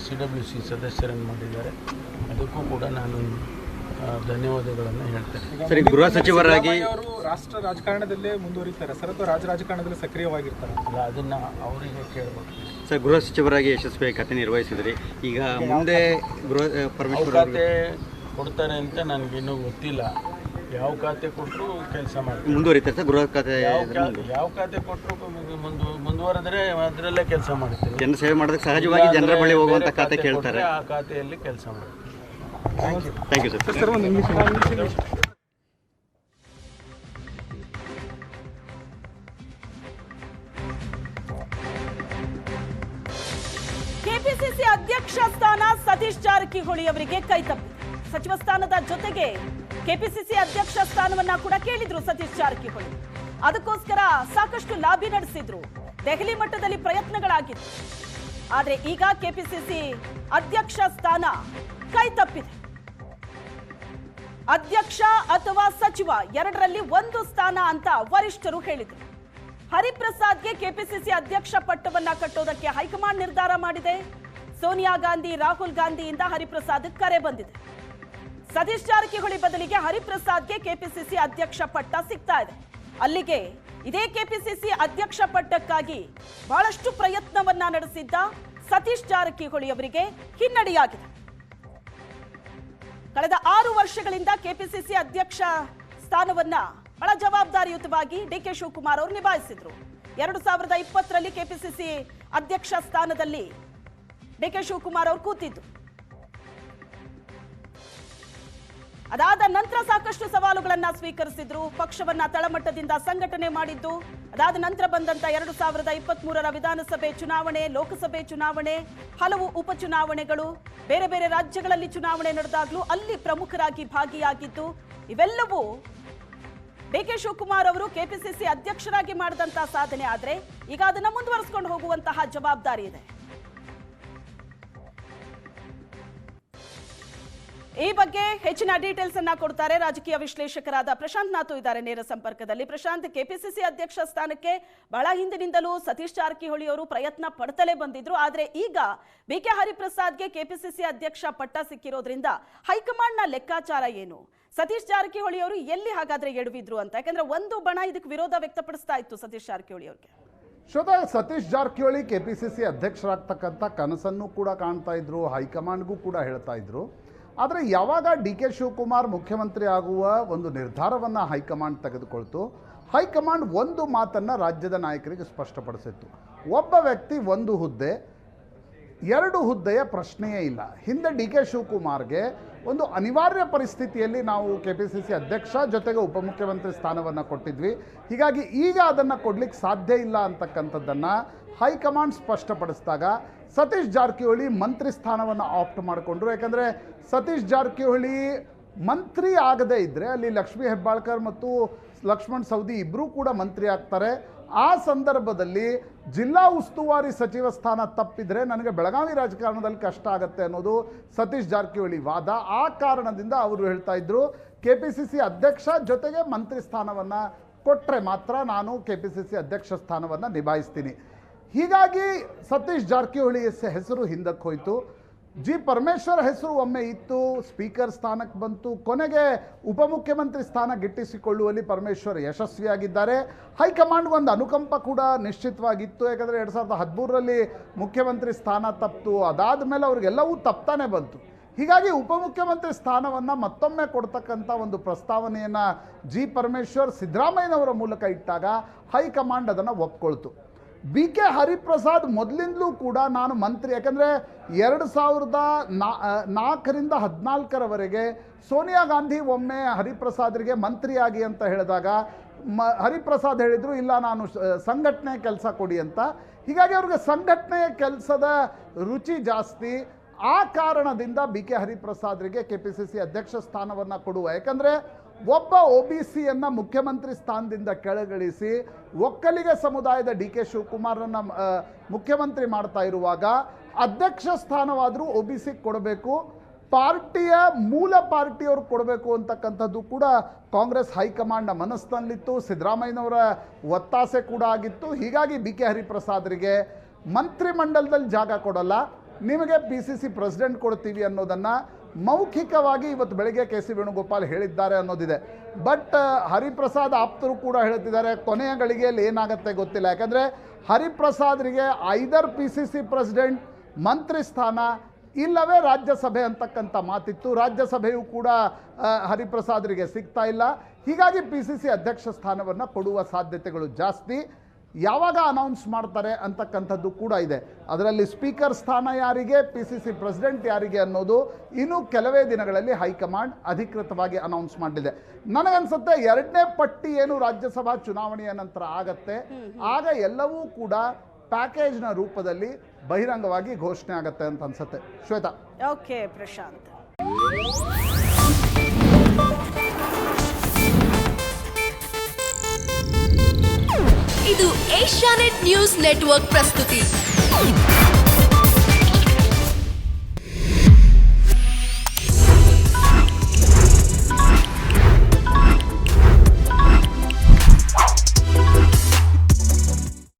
CWC ಸದಸ್ಯರನ್ನು ಮಾಡಿದ್ದಾರೆ. ಅದಕ್ಕೂ ಕೂಡ ನಾನು ಧನ್ಯವಾದಗಳನ್ನು ಹೇಳ್ತೇನೆ. ಸರಿ, ಗೃಹ ಸಚಿವರಾಗಿ ಅವರು ರಾಷ್ಟ್ರ ರಾಜಕಾರಣದಲ್ಲೇ ಮುಂದುವರಿತಾರೆ ಸರ್ ಅಥವಾ ರಾಜ್ಯ ರಾಜಕಾರಣದಲ್ಲಿ ಸಕ್ರಿಯವಾಗಿರ್ತಾರೆ? ಅಲ್ಲ, ಅದನ್ನು ಅವರಿಗೆ ಕೇಳಬೇಕು. ಸರ್, ಗೃಹ ಸಚಿವರಾಗಿ ಯಶಸ್ವಿಯಾಗಿ ಖಾತೆ ನಿರ್ವಹಿಸಿದ್ರಿ. ಈಗ ಮುಂದೆ ಗೃಹ ಪರಮೇಶ್ವರ್ ಖಾತೆ ಕೊಡ್ತಾರೆ ಅಂತ ನನಗಿನ್ನೂ ಗೊತ್ತಿಲ್ಲ. ಯಾವ ಖಾತೆ ಕೊಟ್ಟರು ಕೆಲಸ ಮಾಡ್ತೀನಿ. ಮುಂದುವರಿತಾರೆ ಸರ್ ಗೃಹ ಖಾತೆ? ಯಾವ ಖಾತೆ ಕೊಟ್ಟರು ಮುಂದುವರೆದ್ರೆ ಅದರಲ್ಲೇ ಕೆಲಸ ಮಾಡ್ತೀನಿ. ಜನರ ಸೇವೆ ಮಾಡೋದಕ್ಕೆ ಸಹಜವಾಗಿ ಜನರ ಬಳಿ ಹೋಗುವಂಥ ಖಾತೆ ಕೇಳ್ತಾರೆ. ಆ ಖಾತೆಯಲ್ಲಿ ಕೆಲಸ ಮಾಡ್ತೀನಿ. Thank you sir. ಸರ್ ಒಂದು ನಿಮಿಷ. ಕೆಪಿಸಿಸಿ ಅಧ್ಯಕ್ಷ ಸ್ಥಾನ ಸತೀಶ್ ಜಾರಕಿಹೊಳಿ ಅವರಿಗೆ ಕೈತಪ್ಪಿದೆ. ಸಚಿವ ಸ್ಥಾನದ ಜೊತೆಗೆ ಕೆಪಿಸಿಸಿ ಅಧ್ಯಕ್ಷ ಸ್ಥಾನವನ್ನ ಕೂಡ ಕೇಳಿದ್ರು ಸತೀಶ್ ಜಾರಕಿಹೊಳಿ. ಅದಕ್ಕೋಸ್ಕರ ಸಾಕಷ್ಟು ಲಾಬಿ ನಡೆಸಿದ್ರು. ದೆಹಲಿ ಮಟ್ಟದಲ್ಲಿ ಪ್ರಯತ್ನಗಳಾಗಿತ್ತು. ಆದ್ರೆ ಈಗ ಕೆಪಿಸಿಸಿ ಅಧ್ಯಕ್ಷ ಸ್ಥಾನ ಕೈತಪ್ಪಿದೆ. ಅಧ್ಯಕ್ಷ ಅಥವಾ ಸಚಿವ ಎರಡರಲ್ಲಿ ಒಂದು ಸ್ಥಾನ ಅಂತ ವರಿಷ್ಠರು ಹೇಳಿದ್ರು. ಹರಿಪ್ರಸಾದ್ಗೆ ಕೆಪಿಸಿಸಿ ಅಧ್ಯಕ್ಷ ಪಟ್ಟವನ್ನ ಕಟ್ಟೋದಕ್ಕೆ ಹೈಕಮಾಂಡ್ ನಿರ್ಧಾರ ಮಾಡಿದೆ. ಸೋನಿಯಾ ಗಾಂಧಿ, ರಾಹುಲ್ ಗಾಂಧಿಯಿಂದ ಹರಿಪ್ರಸಾದ್ ಕರೆ ಬಂದಿದೆ. ಸತೀಶ್ ಜಾರಕಿಹೊಳಿ ಬದಲಿಗೆ ಹರಿಪ್ರಸಾದ್ಗೆ ಕೆಪಿಸಿಸಿ ಅಧ್ಯಕ್ಷ ಪಟ್ಟ ಸಿಗ್ತಾ ಇದೆ. ಅಲ್ಲಿಗೆ ಇದೇ ಕೆಪಿಸಿಸಿ ಅಧ್ಯಕ್ಷ ಪಟ್ಟಕ್ಕಾಗಿ ಬಹಳಷ್ಟು ಪ್ರಯತ್ನವನ್ನ ನಡೆಸಿದ್ದ ಸತೀಶ್ ಜಾರಕಿಹೊಳಿ ಅವರಿಗೆ ಹಿನ್ನಡೆಯಾಗಿದೆ. ಕಳೆದ 6 ವರ್ಷಗಳಿಂದ ಕೆಪಿಸಿಸಿ ಅಧ್ಯಕ್ಷ ಸ್ಥಾನವನ್ನ ಬಹಳ ಜವಾಬ್ದಾರಿಯುತವಾಗಿ ಡಿಕೆ ಶಿವಕುಮಾರ್ ಅವರು ನಿಭಾಯಿಸಿದ್ರು. 2020ರಲ್ಲಿ ಕೆಪಿಸಿಸಿ ಅಧ್ಯಕ್ಷ ಸ್ಥಾನದಲ್ಲಿ ಡಿಕೆ ಶಿವಕುಮಾರ್ ಅವರು ಕೂತಿದ್ದು. ಅದಾದ ನಂತರ ಸಾಕಷ್ಟು ಸವಾಲುಗಳನ್ನ ಸ್ವೀಕರಿಸಿದ್ರು. ಪಕ್ಷವನ್ನ ತಳಮಟ್ಟದಿಂದ ಸಂಘಟನೆ ಮಾಡಿದ್ದು. ಅದಾದ ನಂತರ ಬಂದಂತ 2023ರ ವಿಧಾನಸಭೆ ಚುನಾವಣೆ, ಲೋಕಸಭೆ ಚುನಾವಣೆ, ಹಲವು ಉಪಚುನಾವಣೆಗಳು, ಬೇರೆ ಬೇರೆ ರಾಜ್ಯಗಳಲ್ಲಿ ಚುನಾವಣೆ ನಡೆದಾಗ್ಲೂ ಅಲ್ಲಿ ಪ್ರಮುಖರಾಗಿ ಭಾಗಿಯಾಗಿದ್ದು. ಇವೆಲ್ಲವೂ ಡಿಕೆ ಶಿವಕುಮಾರ್ ಅವರು ಕೆಪಿಸಿಸಿ ಅಧ್ಯಕ್ಷರಾಗಿ ಮಾಡಿದಂತಹ ಸಾಧನೆ. ಆದ್ರೆ ಈಗ ಅದನ್ನ ಮುಂದುವರಿಸಿಕೊಂಡು ಹೋಗುವಂತಹ ಜವಾಬ್ದಾರಿ ಇದೆ. ಈ ಬಗ್ಗೆ ಹೆಚ್ಚಿನ ಡೀಟೇಲ್ಸ್ ಅನ್ನ ಕೊಡ್ತಾರೆ ರಾಜಕೀಯ ವಿಶ್ಲೇಷಕರಾದ ಪ್ರಶಾಂತ್ ನಾತು ಇದ್ದಾರೆ ನೇರ ಸಂಪರ್ಕದಲ್ಲಿ. ಪ್ರಶಾಂತ್, ಕೆಪಿಸಿಸಿ ಅಧ್ಯಕ್ಷ ಸ್ಥಾನಕ್ಕೆ ಬಹಳ ಹಿಂದಿನಿಂದಲೂ ಸತೀಶ್ ಜಾರಕಿಹೊಳಿ ಅವರು ಪ್ರಯತ್ನ ಪಡ್ತಲೇ ಬಂದಿದ್ರು. ಆದ್ರೆ ಈಗ ಬಿಕೆ ಹರಿಪ್ರಸಾದ್ಗೆ ಕೆಪಿಸಿಸಿ ಅಧ್ಯಕ್ಷ ಪಟ್ಟ ಸಿಕ್ಕಿರೋದ್ರಿಂದ ಹೈಕಮಾಂಡ್ ನ ಲೆಕ್ಕಾಚಾರ ಏನು? ಸತೀಶ್ ಜಾರಕಿಹೊಳಿ ಅವರು ಎಲ್ಲಿ ಹಾಗಾದ್ರೆ ಎಡವಿದ್ರು ಅಂತ? ಯಾಕಂದ್ರೆ ಒಂದು ಬಣ ಇದಕ್ಕೆ ವಿರೋಧ ವ್ಯಕ್ತಪಡಿಸ್ತಾ ಇತ್ತು ಸತೀಶ್ ಜಾರಕಿಹೊಳಿ ಅವರಿಗೆ. ಶ್ರೋತಾ, ಸತೀಶ್ ಜಾರಕಿಹೊಳಿ ಕೆಪಿಸಿಸಿ ಅಧ್ಯಕ್ಷರಾಗ್ತಕ್ಕಂಥ ಕನಸನ್ನು ಕೂಡ ಕಾಣ್ತಾ ಇದ್ರು, ಹೈಕಮಾಂಡ್ಗೂ ಕೂಡ ಹೇಳ್ತಾ ಇದ್ರು. ಆದರೆ ಯಾವಾಗ ಡಿ ಕೆ ಶಿವಕುಮಾರ್ ಮುಖ್ಯಮಂತ್ರಿ ಆಗುವ ಒಂದು ನಿರ್ಧಾರವನ್ನು ಹೈಕಮಾಂಡ್ ತೆಗೆದುಕೊಳ್ತು, ಹೈಕಮಾಂಡ್ ಒಂದು ಮಾತನ್ನು ರಾಜ್ಯದ ನಾಯಕರಿಗೆ ಸ್ಪಷ್ಟಪಡಿಸಿತ್ತು. ಒಬ್ಬ ವ್ಯಕ್ತಿ ಒಂದು ಹುದ್ದೆ, 2 ಹುದ್ದೆಯ ಪ್ರಶ್ನೆಯೇ ಇಲ್ಲ. ಹಿಂದೆ ಡಿ ಕೆ ಶಿವಕುಮಾರ್ಗೆ ಒಂದು ಅನಿವಾರ್ಯ ಪರಿಸ್ಥಿತಿಯಲ್ಲಿ ನಾವು ಕೆಪಿಸಿಸಿ ಅಧ್ಯಕ್ಷ ಜೊತೆಗೆ ಉಪಮುಖ್ಯಮಂತ್ರಿ ಸ್ಥಾನವನ್ನು ಕೊಟ್ಟಿದ್ವಿ. ಹೀಗಾಗಿ ಈಗ ಅದನ್ನು ಕೊಡ್ಲಿಕ್ಕೆ ಸಾಧ್ಯ ಇಲ್ಲ ಅಂತಕ್ಕಂಥದ್ದನ್ನು ಹೈಕಮಾಂಡ್ ಸ್ಪಷ್ಟಪಡಿಸಿದಾಗ ಸತೀಶ್ ಜಾರಕಿಹೊಳಿ ಮಂತ್ರಿ ಸ್ಥಾನವನ್ನು ಆಪ್ಟ್ ಮಾಡಿಕೊಂಡ್ರು. ಯಾಕಂದರೆ ಸತೀಶ್ ಜಾರಕಿಹೊಳಿ ಮಂತ್ರಿ ಆಗದೇ ಇದ್ದರೆ ಅಲ್ಲಿ ಲಕ್ಷ್ಮೀ ಹೆಬ್ಬಾಳ್ಕರ್ ಮತ್ತು ಲಕ್ಷ್ಮಣ್ ಸವದಿ ಇಬ್ಬರೂ ಕೂಡ ಮಂತ್ರಿ ಆಗ್ತಾರೆ. ಆ ಸಂದರ್ಭದಲ್ಲಿ ಜಿಲ್ಲಾ ಉಸ್ತುವಾರಿ ಸಚಿವ ಸ್ಥಾನ ತಪ್ಪಿದರೆ ನನಗೆ ಬೆಳಗಾವಿ ರಾಜಕಾರಣದಲ್ಲಿ ಕಷ್ಟ ಆಗುತ್ತೆ ಅನ್ನೋದು ಸತೀಶ್ ಜಾರಕಿಹೊಳಿ ವಾದ. ಆ ಕಾರಣದಿಂದ ಅವರು ಹೇಳ್ತಾ ಇದ್ರು, ಕೆಪಿಸಿಸಿ ಅಧ್ಯಕ್ಷ ಜೊತೆಗೆ ಮಂತ್ರಿ ಸ್ಥಾನವನ್ನು ಕೊಟ್ಟರೆ ಮಾತ್ರ ನಾನು ಕೆಪಿಸಿಸಿ ಅಧ್ಯಕ್ಷ ಸ್ಥಾನವನ್ನು ನಿಭಾಯಿಸ್ತೀನಿ. ಹೀಗಾಗಿ ಸತೀಶ್ ಜಾರಕಿಹೊಳಿ ಹೆಸರು ಹಿಂದಕ್ಕೆ ಹೋಯಿತು. ಜಿ ಪರಮೇಶ್ವರ್ ಹೆಸರು ಒಮ್ಮೆ ಇತ್ತು, ಸ್ಪೀಕರ್ ಸ್ಥಾನಕ್ಕೆ ಬಂತು. ಕೊನೆಗೆ ಉಪಮುಖ್ಯಮಂತ್ರಿ ಸ್ಥಾನ ಗಿಟ್ಟಿಸಿಕೊಳ್ಳುವಲ್ಲಿ ಪರಮೇಶ್ವರ್ ಯಶಸ್ವಿಯಾಗಿದ್ದಾರೆ. ಹೈಕಮಾಂಡ್ ಒಂದು ಅನುಕಂಪ ಕೂಡ ನಿಶ್ಚಿತವಾಗಿತ್ತು. ಯಾಕಂದರೆ 2013ರಲ್ಲಿ ಮುಖ್ಯಮಂತ್ರಿ ಸ್ಥಾನ ತಪ್ಪಿತು. ಅದಾದ ಮೇಲೆ ಅವ್ರಿಗೆಲ್ಲವೂ ತಪ್ತಾನೆ ಬಂತು. ಹೀಗಾಗಿ ಉಪಮುಖ್ಯಮಂತ್ರಿ ಸ್ಥಾನವನ್ನು ಮತ್ತೊಮ್ಮೆ ಕೊಡ್ತಕ್ಕಂಥ ಒಂದು ಪ್ರಸ್ತಾವನೆಯನ್ನು ಜಿ ಪರಮೇಶ್ವರ್ ಸಿದ್ದರಾಮಯ್ಯನವರ ಮೂಲಕ ಇಟ್ಟಾಗ ಹೈಕಮಾಂಡ್ ಅದನ್ನು ಒಪ್ಕೊಳ್ತು. ಬಿ ಕೆ ಹರಿಪ್ರಸಾದ್ ಮೊದಲಿಂದಲೂ ಕೂಡ ನಾನು ಮಂತ್ರಿ, ಯಾಕಂದರೆ 2004ರಿಂದ 2014ರವರೆಗೆ ಸೋನಿಯಾ ಗಾಂಧಿ ಒಮ್ಮೆ ಹರಿಪ್ರಸಾದ್ರಿಗೆ ಮಂತ್ರಿಯಾಗಿ ಅಂತ ಹೇಳಿದಾಗ ಹರಿಪ್ರಸಾದ್ ಹೇಳಿದರು, ಇಲ್ಲ ನಾನು ಸಂಘಟನೆ ಕೆಲಸ ಕೊಡಿ ಅಂತ. ಹೀಗಾಗಿ ಅವ್ರಿಗೆ ಸಂಘಟನೆಯ ಕೆಲಸದ ರುಚಿ ಜಾಸ್ತಿ. ಆ ಕಾರಣದಿಂದ ಬಿ ಕೆ ಹರಿಪ್ರಸಾದ್ರಿಗೆ ಕೆಪಿಸಿಸಿ ಅಧ್ಯಕ್ಷ ಸ್ಥಾನವನ್ನು ಕೊಡುವ. ಯಾಕಂದರೆ ಒಬ್ಬ OBCಯನ್ನು ಮುಖ್ಯಮಂತ್ರಿ ಸ್ಥಾನದಿಂದ ಕೆಳಗಿಳಿಸಿ ಒಕ್ಕಲಿಗ ಸಮುದಾಯದ ಡಿ ಕೆ ಶಿವಕುಮಾರನ್ನು ಮುಖ್ಯಮಂತ್ರಿ ಮಾಡ್ತಾ ಇರುವಾಗ ಅಧ್ಯಕ್ಷ ಸ್ಥಾನವಾದರೂ OBC ಕೊಡಬೇಕು, ಪಾರ್ಟಿಯ ಮೂಲ ಪಾರ್ಟಿಯವ್ರು ಕೊಡಬೇಕು ಅಂತಕ್ಕಂಥದ್ದು ಕೂಡ ಕಾಂಗ್ರೆಸ್ ಹೈಕಮಾಂಡ್ನ ಮನಸ್ಸಿನಲ್ಲಿತ್ತು. ಸಿದ್ದರಾಮಯ್ಯನವರ ಒತ್ತಾಸೆ ಕೂಡ ಆಗಿತ್ತು. ಹೀಗಾಗಿ ಬಿ ಕೆ ಹರಿಪ್ರಸಾದ್ರಿಗೆ ಮಂತ್ರಿಮಂಡಲದಲ್ಲಿ ಜಾಗ ಕೊಡಲ್ಲ, ನಿಮಗೆ PCC ಪ್ರೆಸಿಡೆಂಟ್ ಕೊಡ್ತೀವಿ ಅನ್ನೋದನ್ನು ಮೌಖಿಕವಾಗಿ ಇವತ್ತು ಬೆಳಗ್ಗೆ ಕೆ ಸಿ ವೇಣುಗೋಪಾಲ್ ಹೇಳಿದ್ದಾರೆ ಅನ್ನೋದಿದೆ. ಬಟ್ ಹರಿಪ್ರಸಾದ್ ಆಪ್ತರು ಕೂಡ ಹೇಳ್ತಿದ್ದಾರೆ ಕೊನೆಯ ಗಳಿಗೆಯಲ್ಲಿ ಏನಾಗುತ್ತೆ ಗೊತ್ತಿಲ್ಲ. ಯಾಕಂದರೆ ಹರಿಪ್ರಸಾದ್ರಿಗೆ ಐದರ್ PCC ಪ್ರೆಸಿಡೆಂಟ್, ಮಂತ್ರಿ ಸ್ಥಾನ ಇಲ್ಲವೇ ರಾಜ್ಯಸಭೆ ಅಂತಕ್ಕಂಥ ಮಾತಿತ್ತು. ರಾಜ್ಯಸಭೆಯೂ ಕೂಡ ಹರಿಪ್ರಸಾದ್ರಿಗೆ ಸಿಗ್ತಾ ಇಲ್ಲ. ಹೀಗಾಗಿ PCC ಅಧ್ಯಕ್ಷ ಸ್ಥಾನವನ್ನು ಕೊಡುವ ಸಾಧ್ಯತೆಗಳು ಜಾಸ್ತಿ. ಯಾವಾಗ ಅನೌನ್ಸ್ ಮಾಡ್ತಾರೆ ಅಂತಕ್ಕಂಥದ್ದು ಕೂಡ ಇದೆ. ಅದರಲ್ಲಿ ಸ್ಪೀಕರ್ ಸ್ಥಾನ ಯಾರಿಗೆ, PCC ಪ್ರೆಸಿಡೆಂಟ್ ಯಾರಿಗೆ ಅನ್ನೋದು ಇನ್ನೂ ಕೆಲವೇ ದಿನಗಳಲ್ಲಿ ಹೈಕಮಾಂಡ್ ಅಧಿಕೃತವಾಗಿ ಅನೌನ್ಸ್ ಮಾಡಿದೆ. ನನಗನ್ಸುತ್ತೆ 2ನೇ ಪಟ್ಟಿ ಏನು ರಾಜ್ಯಸಭಾ ಚುನಾವಣೆಯ ನಂತರ ಆಗತ್ತೆ, ಆಗ ಎಲ್ಲವೂ ಕೂಡ ಪ್ಯಾಕೇಜ್ನ ರೂಪದಲ್ಲಿ ಬಹಿರಂಗವಾಗಿ ಘೋಷಣೆ ಆಗತ್ತೆ ಅಂತ ಅನ್ಸುತ್ತೆ. ಶ್ವೇತಾ. ಓಕೆ ಪ್ರಶಾಂತ್. ಇದು ಏಷ್ಯಾನೆಟ್ ನ್ಯೂಸ್ ನೆಟ್ವರ್ಕ್ ಪ್ರಸ್ತುತಿ.